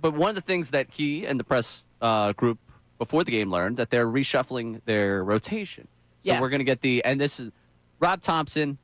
But one of the things that he and the press group before the game learned that they're reshuffling their rotation. So we're going to get and this is Rob Thompson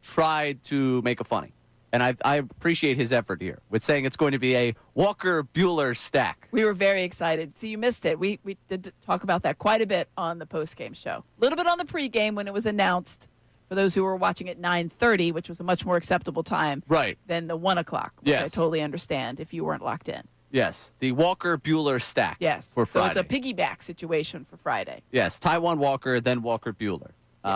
tried to make it funny. And I appreciate his effort here with saying it's going to be a Walker-Buehler stack. We were very excited. So you missed it. We did talk about that quite a bit on the post-game show. A little bit on the pregame when it was announced for those who were watching at 9:30, which was a much more acceptable time than the 1 o'clock, which I totally understand if you weren't locked in. Yes, the Walker-Buehler stack for Friday. So it's a piggyback situation for Friday. Yes, Taijuan Walker, then Walker-Buehler.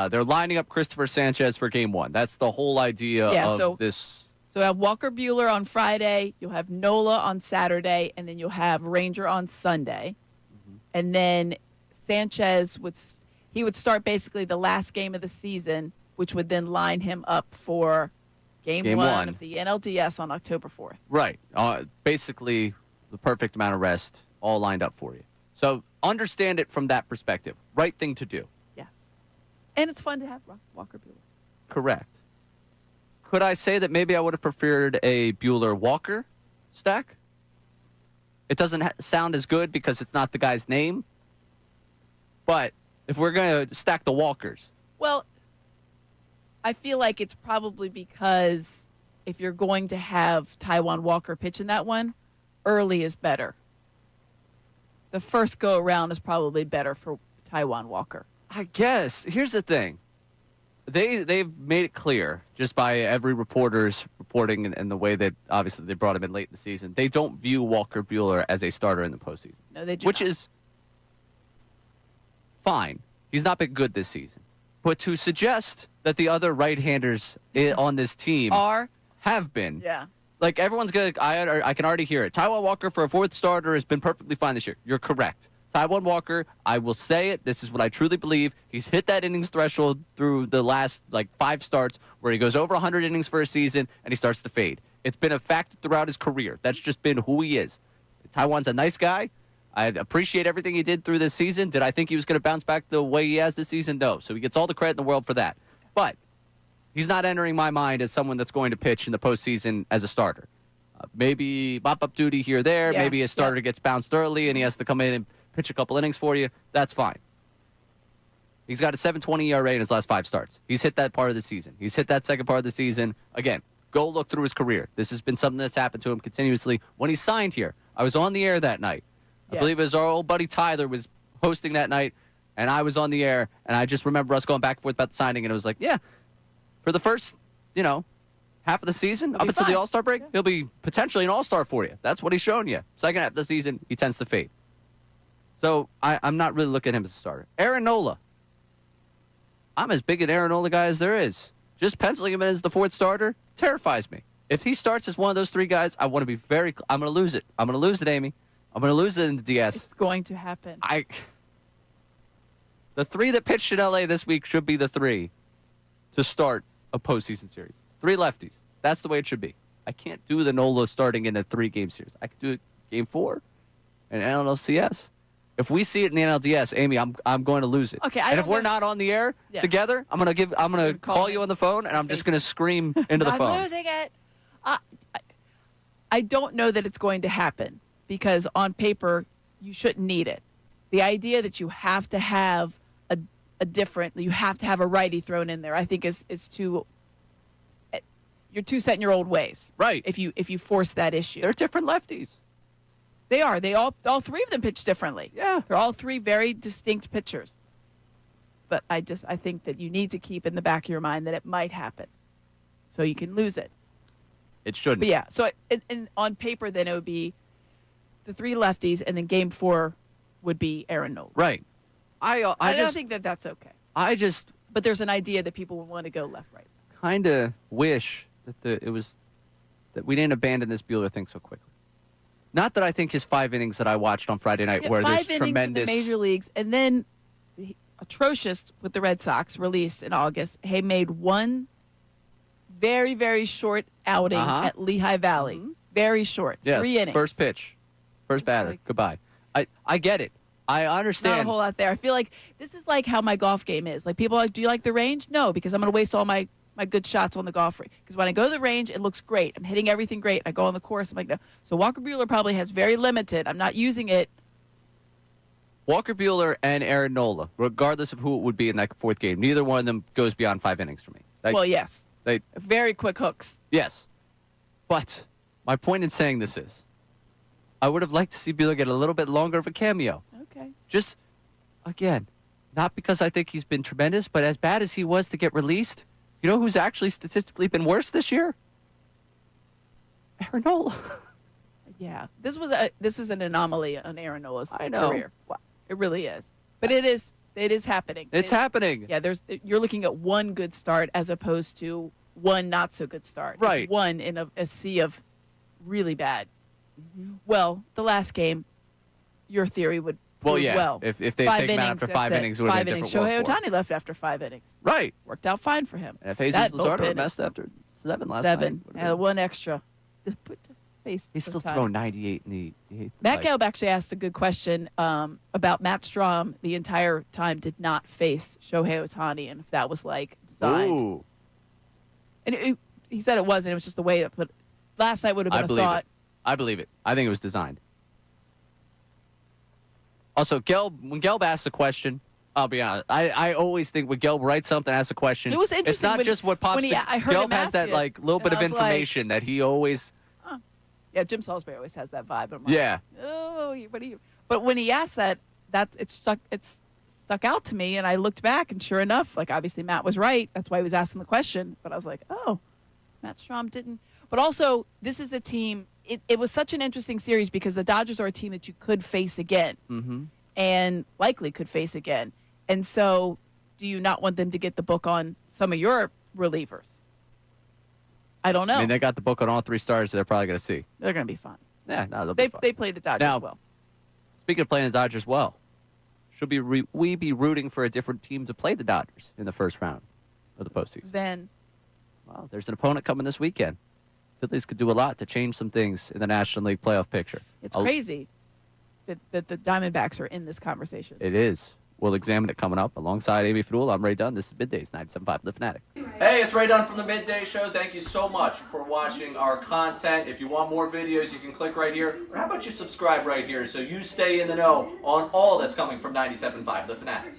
They're lining up Christopher Sanchez for game one. That's the whole idea of this. So you'll have Walker-Buehler on Friday, you'll have Nola on Saturday, and then you'll have Ranger on Sunday. Mm-hmm. And then Sanchez would start basically the last game of the season, which would then line him up for game one of the NLDS on October 4th. Right. Basically, the perfect amount of rest all lined up for you. So understand it from that perspective. Right thing to do. Yes. And it's fun to have Walker-Buehler. Correct. Could I say that maybe I would have preferred a Buehler-Walker stack? It doesn't sound as good because it's not the guy's name. But if we're going to stack the Walkers. Well, I feel like it's probably because if you're going to have Taijuan Walker pitch in that one, early is better. The first go-around is probably better for Taijuan Walker. I guess. Here's the thing. They've made it clear, just by every reporter's reporting and the way that obviously they brought him in late in the season, they don't view Walker-Buehler as a starter in the postseason. No, they do Which not. is fine. He's not been good this season. But to suggest that the other right-handers on this team have been. Yeah. Like, everyone's going to, I can already hear it. Taijuan Walker for a fourth starter has been perfectly fine this year. You're correct. Taijuan Walker, I will say it, this is what I truly believe. He's hit that innings threshold through the last, 5 starts where he goes over 100 innings for a season and he starts to fade. It's been a fact throughout his career. That's just been who he is. Taijuan's a nice guy. I appreciate everything he did through this season. Did I think he was going to bounce back the way he has this season? No. So he gets all the credit in the world for that. But he's not entering my mind as someone that's going to pitch in the postseason as a starter. Maybe mop-up duty here or there. Yeah. Maybe a starter gets bounced early and he has to come in and pitch a couple innings for you. That's fine. He's got a 7.20 ERA in his last 5 starts. He's hit that part of the season. He's hit that second part of the season. Again, go look through his career. This has been something that's happened to him continuously. When he signed here, I was on the air that night. I believe it was our old buddy Tyler was hosting that night, and I was on the air, and I just remember us going back and forth about the signing, and it was like, yeah, for the first, half of the season, up until the All-Star break, he'll be potentially an All-Star for you. That's what he's shown you. Second half of the season, he tends to fade. So I'm not really looking at him as a starter. Aaron Nola. I'm as big an Aaron Nola guy as there is. Just penciling him in as the fourth starter terrifies me. If he starts as one of those 3 guys, I want to be I'm going to lose it. I'm going to lose it, Amy. I'm going to lose it in the DS. It's going to happen. The 3 that pitched in L.A. this week should be the 3 to start a postseason series. 3 lefties. That's the way it should be. I can't do the Nola starting in a 3-game series. I could do it game 4 in NLCS. If we see it in the NLDS, Amy, I'm going to lose it. Okay, and if we're not on the air together, I'm going to call you on the phone, and I'm just going to scream into the phone. I'm losing it. I don't know that it's going to happen because on paper you shouldn't need it. The idea that you have to have you have to have a righty thrown in there, I think is too. You're too set in your old ways, right? If you force that issue, they're different lefties. They are. They all 3 of them pitch differently. Yeah. They're all 3 very distinct pitchers. But I think that you need to keep in the back of your mind that it might happen. So you can lose it. It shouldn't. But yeah. So on paper, then it would be the 3 lefties, and then game 4 would be Aaron Nola. Right. I don't think that that's okay. But there's an idea that people would want to go left, right. Kind of wish that that we didn't abandon this Buehler thing so quickly. Not that I think his 5 innings that I watched on Friday night where there's 5 innings tremendous in the major leagues, and then atrocious with the Red Sox released in August. He made 1 very, very short outing at Lehigh Valley. Mm-hmm. Very short. Yes, 3 innings. First pitch. First batter. Goodbye. I get it. I understand. Not a whole lot there. I feel like this is like how my golf game is. Like people are like, do you like the range? No, because I'm going to waste all my my good shots on the golf range. Because when I go to the range, it looks great. I'm hitting everything great. I go on the course. I'm like, no. So Walker Buehler probably has very limited. I'm not using it. Walker Buehler and Aaron Nola, regardless of who it would be in that fourth game, neither one of them goes beyond 5 innings for me. Well, yes. Very quick hooks. Yes. But my point in saying this is, I would have liked to see Buehler get a little bit longer of a cameo. Okay. Just, again, not because I think he's been tremendous, but as bad as he was to get released, you know who's actually statistically been worse this year? Aaron Nola. Yeah. This is an anomaly on Aaron Nola's career. It really is. But it is happening. It's happening. Yeah, you're looking at one good start as opposed to one not so good start. Right. It's one in a sea of really bad. Well, the last game, your theory would prove well. If they take him out after 5 innings, it would have been a different Shohei world for him. Ohtani left after 5 innings. Right. Worked out fine for him. And if Jesus Luzardo messed after 7 last night. One extra. Just put to face. He's still throwing 98 in the eighth. Matt Gelb actually asked a good question about Matt Strom the entire time did not face Shohei Ohtani and if that was like designed. Ooh. And he said it wasn't. It was just the way it put. Last night would have been a thought. I believe it. I think it was designed. Also, when Gelb asks a question, I'll be honest. I always think when Gelb writes something, asks a question, it was interesting. It's not just what pops. I heard Gelb him has ask that it, like little bit of information that he always. Yeah, Jim Salisbury always has that vibe. I'm like, yeah. Oh, what are you? But when he asked that it stuck out to me, and I looked back, and sure enough, like obviously Matt was right. That's why he was asking the question. But I was like, oh, Matt Strom didn't. But also, this is a team. It was such an interesting series because the Dodgers are a team that you could face again, and likely could face again. And so, do you not want them to get the book on some of your relievers? I don't know. I mean, they got the book on all 3 stars, so they're probably going to see. They're going to be fine. Yeah, no, they'll be fine. They play the Dodgers well. Speaking of playing the Dodgers well, should we be rooting for a different team to play the Dodgers in the first round of the postseason? Then, well, there's an opponent coming this weekend. Phillies could do a lot to change some things in the National League playoff picture. It's crazy that the Diamondbacks are in this conversation. It is. We'll examine it coming up. Alongside Amy Fadul, I'm Ray Dunn. This is Middays, 97.5 The Fanatic. Hey, it's Ray Dunn from the Midday Show. Thank you so much for watching our content. If you want more videos, you can click right here. Or how about you subscribe right here so you stay in the know on all that's coming from 97.5 The Fanatic.